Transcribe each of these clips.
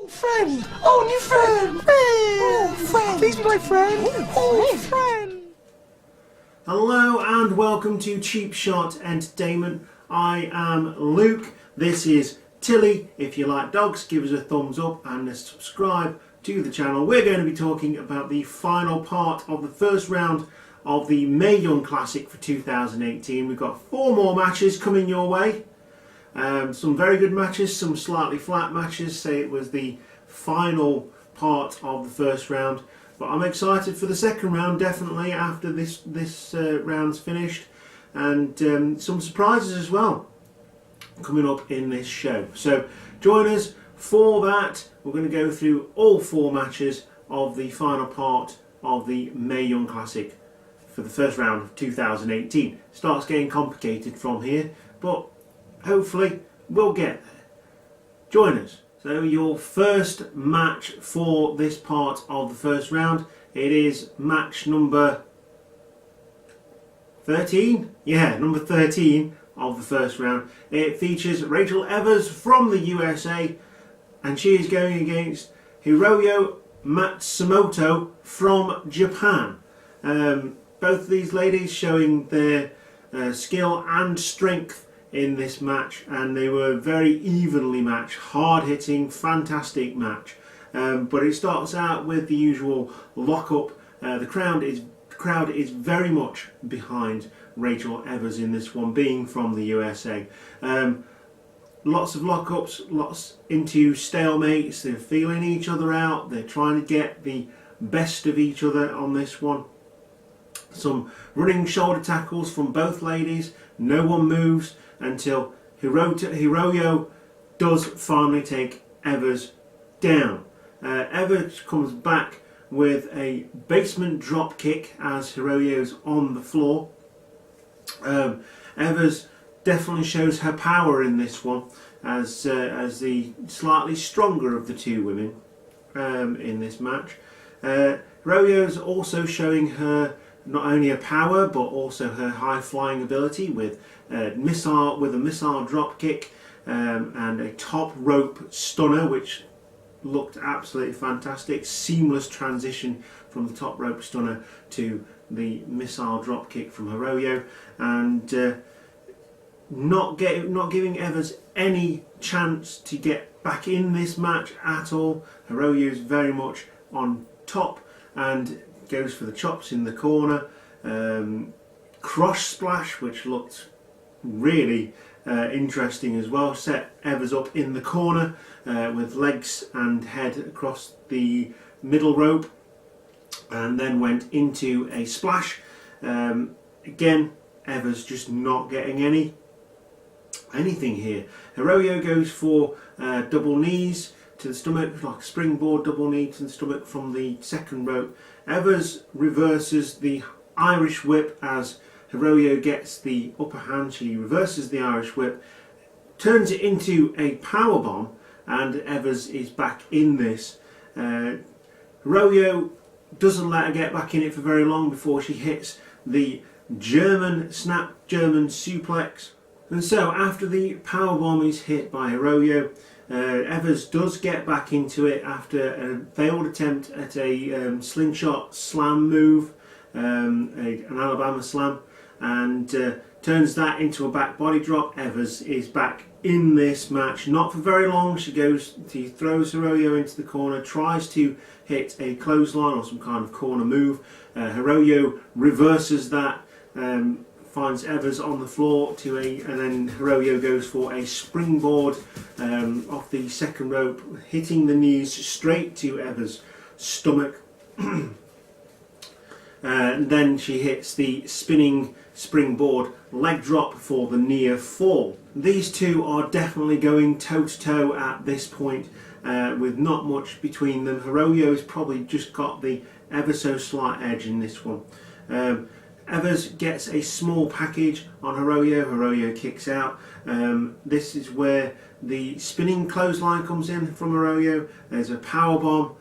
Friend! Oh, new friend! Oh, friend! Please be my friend! Oh, friend! Hello and welcome to Cheap Shot Entertainment. I am Luke. This is Tilly. If you like dogs, give us a thumbs up and subscribe to the channel. We're going to be talking about the final part of the first round of the Mae Young Classic for 2018. We've got 4 more matches coming your way. Some very good matches, some slightly flat matches. Say it was the final part of the first round, but I'm excited for the second round definitely after this round's finished, and some surprises as well coming up in this show. So join us for that. We're going to go through all 4 matches of the final part of the Mae Young Classic for the first round of 2018. Starts getting complicated from here, but hopefully we'll get there. Join us. So your first match for this part of the first round, it is match number 13? Yeah, number 13 of the first round. It features Rachel Evers from the USA, and she is going against Hiroyo Matsumoto from Japan. Both of these ladies showing their skill and strength in this match, and they were very evenly matched, hard-hitting, fantastic match. But it starts out with the usual lock-up. The crowd is very much behind Rachel Evers in this one, being from the USA. Lots of lock-ups, lots into stalemates. They're feeling each other out. They're trying to get the best of each other on this one. Some running shoulder tackles from both ladies. No one moves until Hiroyo does finally take Evers down. Evers comes back with a basement drop kick as Hiroyo's on the floor. Evers definitely shows her power in this one as the slightly stronger of the 2 women in this match. Hiroyo's also showing her not only her power but also her high flying ability with a missile drop kick and a top rope stunner, which looked absolutely fantastic. Seamless transition from the top rope stunner to the missile drop kick from Hiroyo, and not giving Evers any chance to get back in this match at all. Hiroyo is very much on top and goes for the chops in the corner. Cross splash, which looked really interesting as well. Set Evers up in the corner with legs and head across the middle rope, and then went into a splash. Again, Evers just not getting anything here. Hiroyo goes for double knees to the stomach, like a springboard double knee to the stomach from the second rope. Evers reverses the Irish whip as Hiroyo gets the upper hand. She reverses the Irish whip, turns it into a power bomb, and Evers is back in this. Hiroyo doesn't let her get back in it for very long before she hits the German suplex. And so after the power bomb is hit by Hiroyo, Evers does get back into it after a failed attempt at a slingshot slam move, an Alabama slam, and turns that into a back body drop. Evers is back in this match, not for very long. She throws Hiroyo into the corner, tries to hit a clothesline or some kind of corner move. Hiroyo reverses that, finds Evers on the floor and then Hiroyo goes for a springboard off the second rope, hitting the knees straight to Evers' stomach. And then she hits the spinning springboard leg drop for the near fall. These two are definitely going toe to toe at this point, with not much between them. Hiroyo's probably just got the ever so slight edge in this one. Evers gets a small package on Hiroyo. Hiroyo kicks out. This is where the spinning clothesline comes in from Hiroyo. There's a power bomb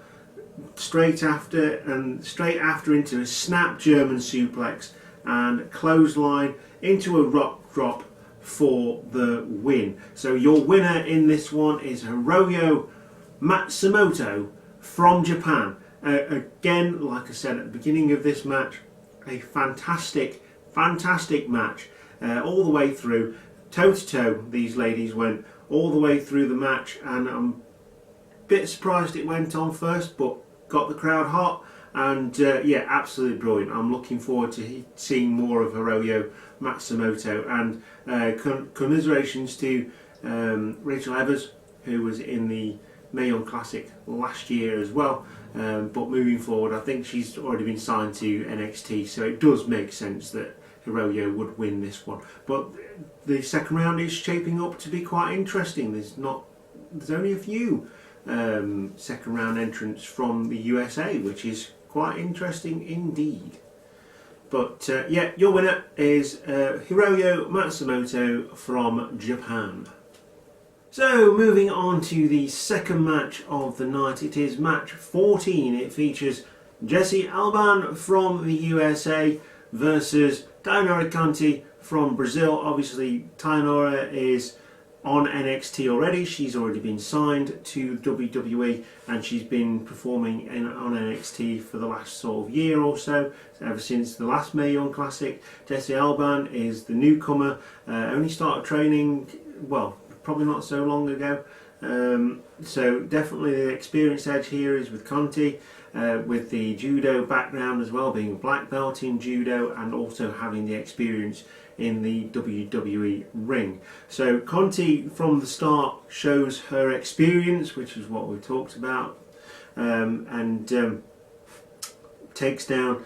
straight after into a snap German suplex and clothesline into a rock drop for the win. So your winner in this one is Hiroyo Matsumoto from Japan. Again, like I said at the beginning of this match, a fantastic match all the way through, toe to toe. These ladies went all the way through the match, and I'm a bit surprised it went on first, but got the crowd hot. And yeah, absolutely brilliant. I'm looking forward to seeing more of Hiroyo Matsumoto, and commiserations to Rachel Evers, who was in the Mae Young Classic last year as well. But moving forward, I think she's already been signed to NXT, so it does make sense that Hiroyo would win this one. But the second round is shaping up to be quite interesting. There's only a few second round entrants from the USA, which is quite interesting indeed. But yeah, your winner is Hiroyo Matsumoto from Japan. So moving on to the second match of the night, it is match 14. It features Jessie Alban from the USA versus Tainara Conti from Brazil. Obviously Tainara is on NXT already. She's already been signed to WWE, and she's been performing on NXT for the last sort of year or so, ever since the last Mae Young Classic. Jessie Alban is the newcomer, only started training, well, probably not so long ago. So definitely the experience edge here is with Conti, with the judo background as well, being a black belt in judo and also having the experience in the WWE ring. So Conti from the start shows her experience, which is what we talked about, and takes down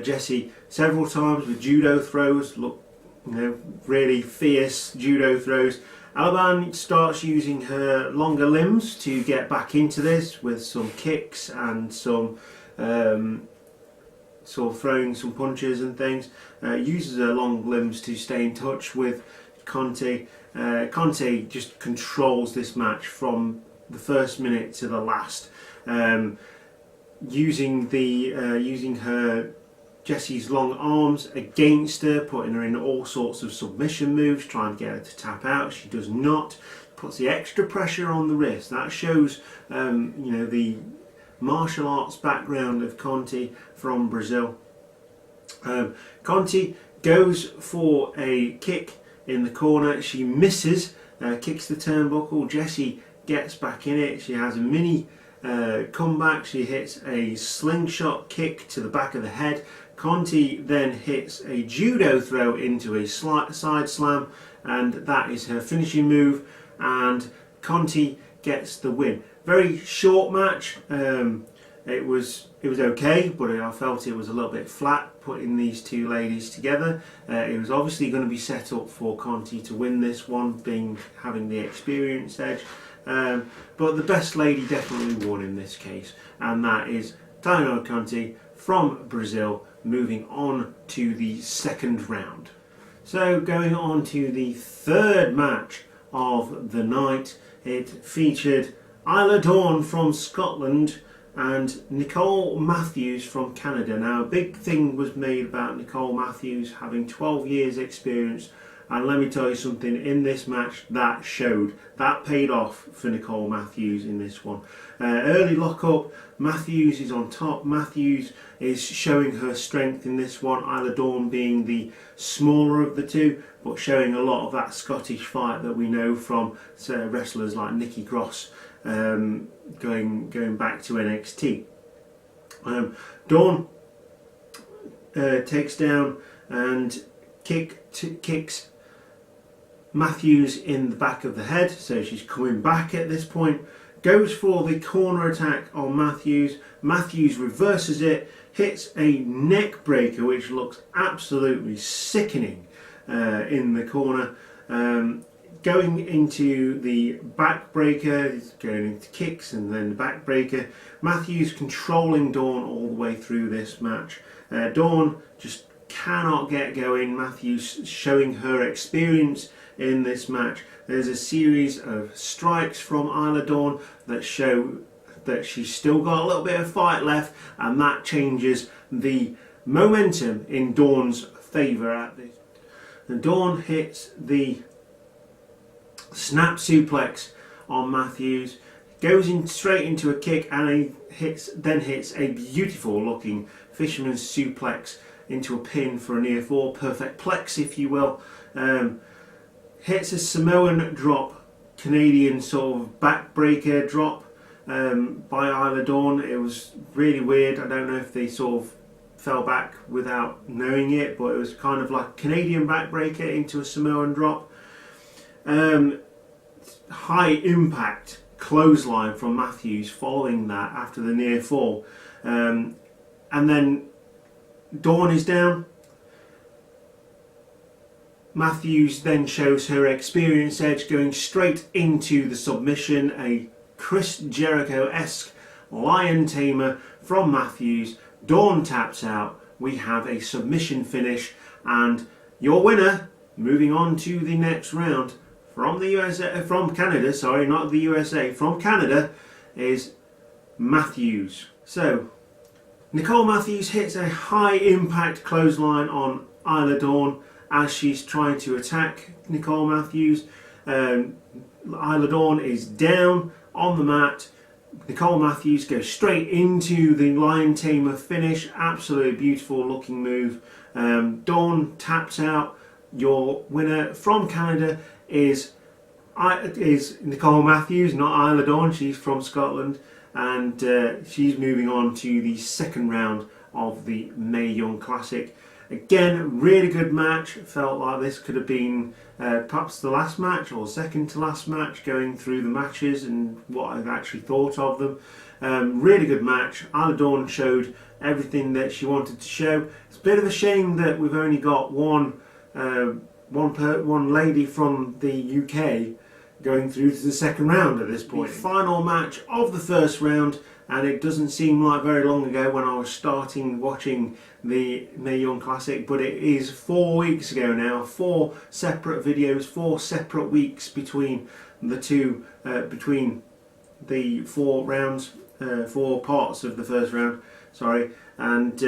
Jessie several times with judo throws. Look, really fierce judo throws. Alban starts using her longer limbs to get back into this with some kicks and some sort of throwing some punches and things. Uses her long limbs to stay in touch with Conti. Conti just controls this match from the first minute to the last, using her Jessie's long arms against her, putting her in all sorts of submission moves, trying to get her to tap out. She does not. Puts the extra pressure on the wrist. That shows, the martial arts background of Conti from Brazil. Conti goes for a kick in the corner. She misses, kicks the turnbuckle. Jessie gets back in it. She has a mini comeback. She hits a slingshot kick to the back of the head. Conti then hits a judo throw into a side slam, and that is her finishing move, and Conti gets the win. Very short match. It was okay, but I felt it was a little bit flat putting these two ladies together. It was obviously going to be set up for Conti to win this one, having the experience edge. But the best lady definitely won in this case, and that is Tainara Conti from Brazil, moving on to the second round. So going on to the third match of the night, it featured Isla Dawn from Scotland and Nicole Matthews from Canada. Now, a big thing was made about Nicole Matthews having 12 years experience, and let me tell you something, in this match that showed. That paid off for Nicole Matthews in this one. Early lockup, Matthews is on top. Matthews is showing her strength in this one, Isla Dawn being the smaller of the two, but showing a lot of that Scottish fight that we know from wrestlers like Nikki Cross, going back to NXT. Dawn takes down and kicks Matthews in the back of the head, so she's coming back at this point. Goes for the corner attack on Matthews. Matthews reverses it, hits a neck breaker which looks absolutely sickening in the corner. Going into the back breaker, going into kicks and then the back breaker. Matthews controlling Dawn all the way through this match. Dawn just cannot get going. Matthews showing her experience in this match. There's a series of strikes from Isla Dawn that show that she's still got a little bit of fight left, and that changes the momentum in Dawn's favour at this. And Dawn hits the snap suplex on Matthews, goes in straight into a kick, and he then hits a beautiful looking fisherman's suplex into a pin for a near fall, perfect plex if you will. Hits a Samoan drop, Canadian sort of backbreaker drop by Isla Dawn. It was really weird. I don't know if they sort of fell back without knowing it, but it was kind of like Canadian backbreaker into a Samoan drop. High impact clothesline from Matthews following that after the near fall, and then Dawn is down. Matthews then shows her experience edge, going straight into the submission, a Chris Jericho-esque lion tamer from Matthews. Dawn taps out. We have a submission finish, and your winner, moving on to the next round from the USA, from Canada, sorry, not the USA, from Canada, is Matthews. So, Nicole Matthews hits a high impact clothesline on Isla Dawn as she's trying to attack Nicole Matthews. Isla Dawn is down on the mat. Nicole Matthews goes straight into the Lion Tamer finish. Absolutely beautiful looking move. Dawn taps out. Your winner from Canada is Nicole Matthews, not Isla Dawn. She's from Scotland, and she's moving on to the second round of the Mae Young Classic. Again, really good match. Felt like this could have been perhaps the last match or second to last match, going through the matches and what I've actually thought of them. Really good match. Isla Dawn showed everything that she wanted to show. It's a bit of a shame that we've only got one lady from the UK going through to the second round at this point. The final match of the first round, and it doesn't seem like very long ago when I was starting watching the Mae Young Classic, but it is 4 weeks ago now. 4 separate videos, 4 separate weeks between the two, between the 4 rounds, 4 parts of the first round, sorry, and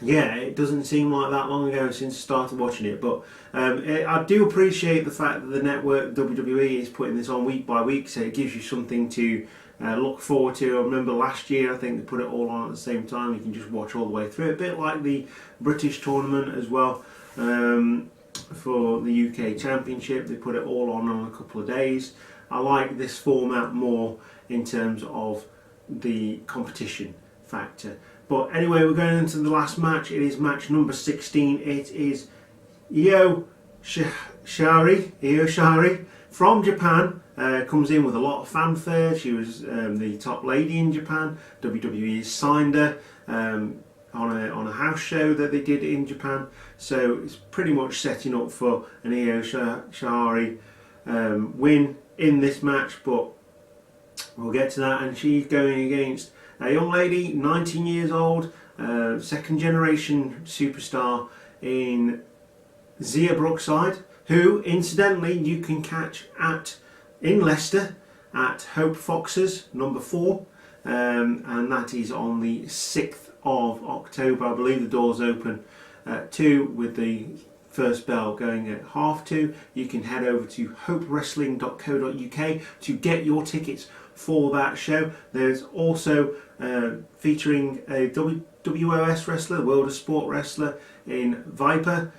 yeah, it doesn't seem like that long ago since I started watching it, but I do appreciate the fact that the network WWE is putting this on week by week, so it gives you something to look forward to. I remember last year, I think they put it all on at the same time. You can just watch all the way through. A bit like the British tournament as well. For the UK Championship, they put it all on a couple of days. I like this format more in terms of the competition factor. But anyway, we're going into the last match. It is match number 16. It is Io Shirai from Japan. Comes in with a lot of fanfare. She was the top lady in Japan. WWE signed her on a house show that they did in Japan. So it's pretty much setting up for an Io Shirai win in this match. But we'll get to that. And she's going against a young lady, 19 years old, second generation superstar in Zia Brookside, who incidentally you can catch in Leicester at Hope Foxes number 4, and that is on the 6th of October. I believe the doors open at 2 with the first bell going at 2:30. You can head over to hopewrestling.co.uk to get your tickets for that show. There's also featuring a WOS wrestler, World of Sport wrestler in Viper.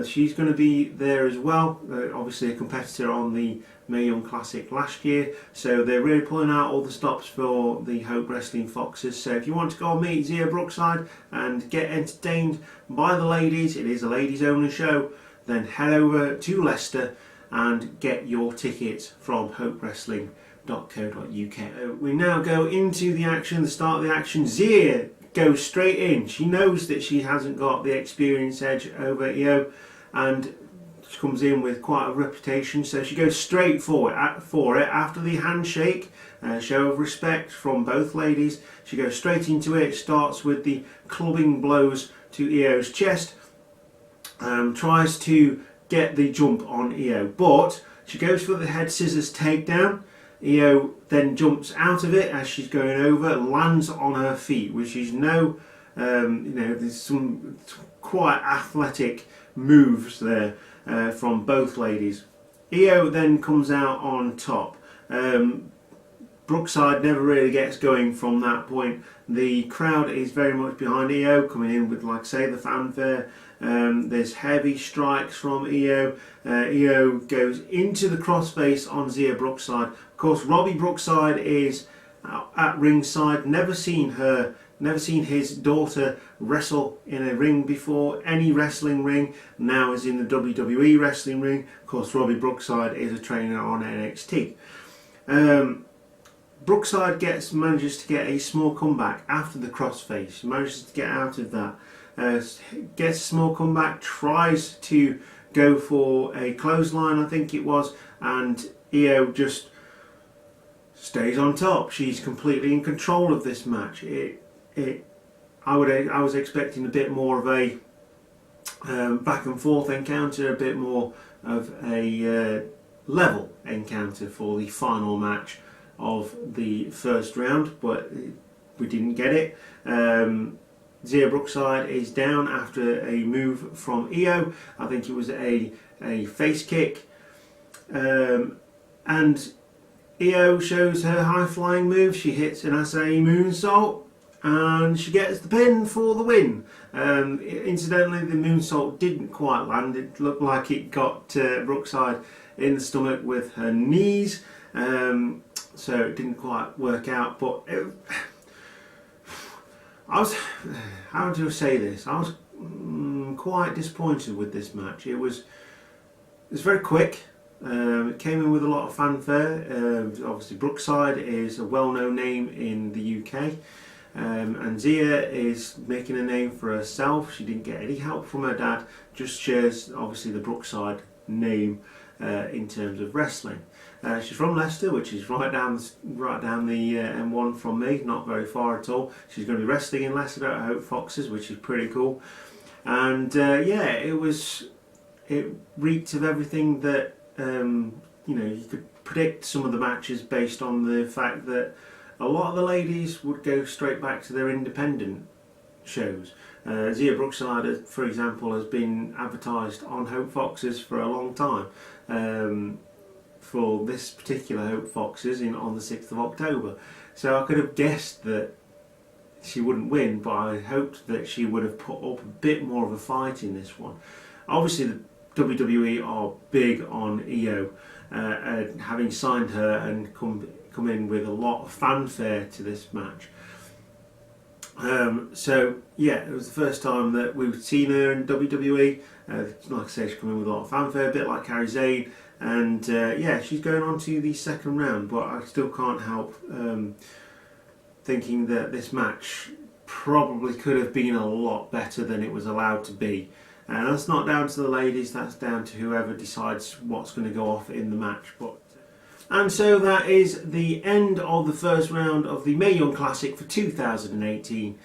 She's going to be there as well. Obviously a competitor on the Mae Young Classic last year. So they're really pulling out all the stops for the Hope Wrestling Foxes. So if you want to go and meet Zia Brookside and get entertained by the ladies, it is a ladies only show, then head over to Leicester and get your tickets from hopewrestling.co.uk. We now go into the action, the start of the action. Zia goes straight in. She knows that she hasn't got the experience edge over Io, and she comes in with quite a reputation, so she goes straight for it. After the handshake, show of respect from both ladies, she goes straight into it. Starts with the clubbing blows to Io's chest, tries to get the jump on Io, but she goes for the head scissors takedown. Io then jumps out of it as she's going over, lands on her feet, which is there's some quite athletic moves there from both ladies. Io then comes out on top. Brookside never really gets going from that point. The crowd is very much behind Io, coming in with, like I say, the fanfare. There's heavy strikes from Io. Io goes into the crossface on Zia Brookside. Of course, Robbie Brookside is at ringside. Never seen his daughter wrestle in a ring before, any wrestling ring. Now is in the WWE wrestling ring. Of course, Robbie Brookside is a trainer on NXT. Brookside manages to get a small comeback after the crossface. Manages to get out of that. Gets a small comeback. Tries to go for a clothesline, I think it was, and Io just stays on top. She's completely in control of this match. I was expecting a bit more of a back and forth encounter, a bit more of a level encounter for the final match of the first round, but we didn't get it. Zia Brookside is down after a move from Io. I think it was a face kick, and Io shows her high flying move. She hits an Asai moonsault and she gets the pin for the win. Incidentally, the moonsault didn't quite land. It looked like it got Brookside in the stomach with her knees, so it didn't quite work out. But how do I say this? I was quite disappointed with this match. It was very quick. It came in with a lot of fanfare. Obviously, Brookside is a well-known name in the UK. And Zia is making a name for herself. She didn't get any help from her dad, just shares obviously the Brookside name in terms of wrestling. She's from Leicester, which is right down the M1 from me, not very far at all. She's going to be wrestling in Leicester at Hope Foxes, which is pretty cool. And yeah, it reeked of everything that you could predict some of the matches based on the fact that a lot of the ladies would go straight back to their independent shows. Zia Brookside, for example, has been advertised on Hope Foxes for a long time. For this particular Hope Foxes on the 6th of October. So I could have guessed that she wouldn't win, but I hoped that she would have put up a bit more of a fight in this one. Obviously, the WWE are big on Io, having signed her and come in with a lot of fanfare to this match. So yeah, it was the first time that we've seen her in WWE. Like I say, she's come in with a lot of fanfare, a bit like Kairi Sane, and yeah, she's going on to the second round. But I still can't help thinking that this match probably could have been a lot better than it was allowed to be. And that's not down to the ladies, that's down to whoever decides what's going to go off in the match. And so that is the end of the first round of the Mae Young Classic for 2018.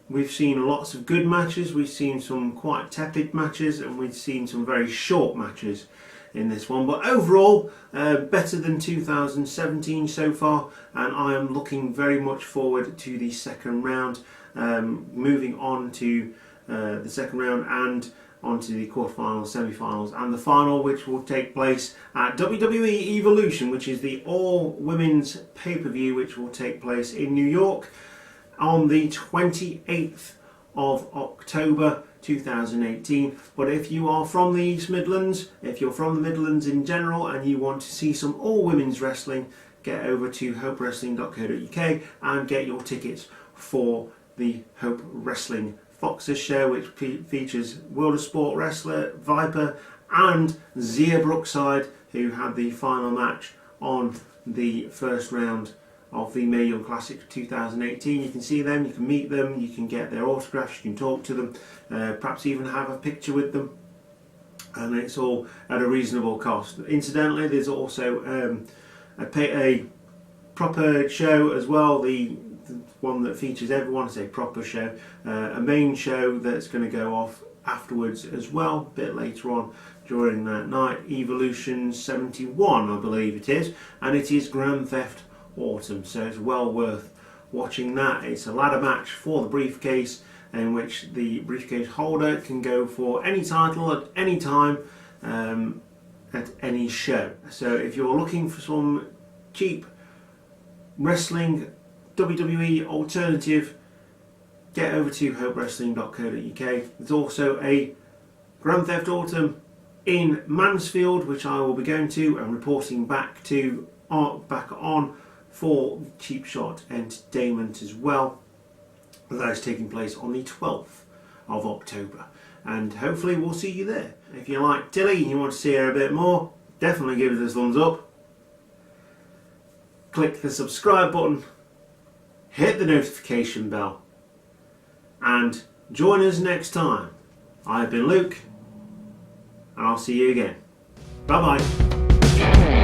We've seen lots of good matches, we've seen some quite tepid matches, and we've seen some very short matches in this one. But overall, better than 2017 so far, and I am looking very much forward to the second round. Moving on to the second round and onto the quarterfinals, semi-finals and the final, which will take place at WWE Evolution, which is the all-women's pay-per-view, which will take place in New York on the 28th of October 2018. But if you are from the East Midlands, if you're from the Midlands in general and you want to see some all-women's wrestling, get over to hopewrestling.co.uk and get your tickets for the Hope Wrestling Foxes show, which features World of Sport wrestler Viper and Zia Brookside, who had the final match on the first round of the Mae Young Classic 2018. You can see them, you can meet them, you can get their autographs, you can talk to them, perhaps even have a picture with them, and it's all at a reasonable cost. Incidentally, there's also a proper show as well, the one that features everyone. I say proper show, a main show that's going to go off afterwards as well, a bit later on during that night. Evolution 71, I believe it is, and it is Grand Theft Autumn, so it's well worth watching that. It's a ladder match for the briefcase, in which the briefcase holder can go for any title at any time at any show. So if you're looking for some cheap wrestling, WWE alternative, get over to hopewrestling.co.uk. There's also a Grand Theft Autumn in Mansfield, which I will be going to and reporting back on for Cheap Shot Entertainment as well. That is taking place on the 12th of October, and hopefully we'll see you there. If you like Tilly and you want to see her a bit more, definitely give it a thumbs up. Click the subscribe button, hit the notification bell, and join us next time. I've been Luke, and I'll see you again. Bye bye.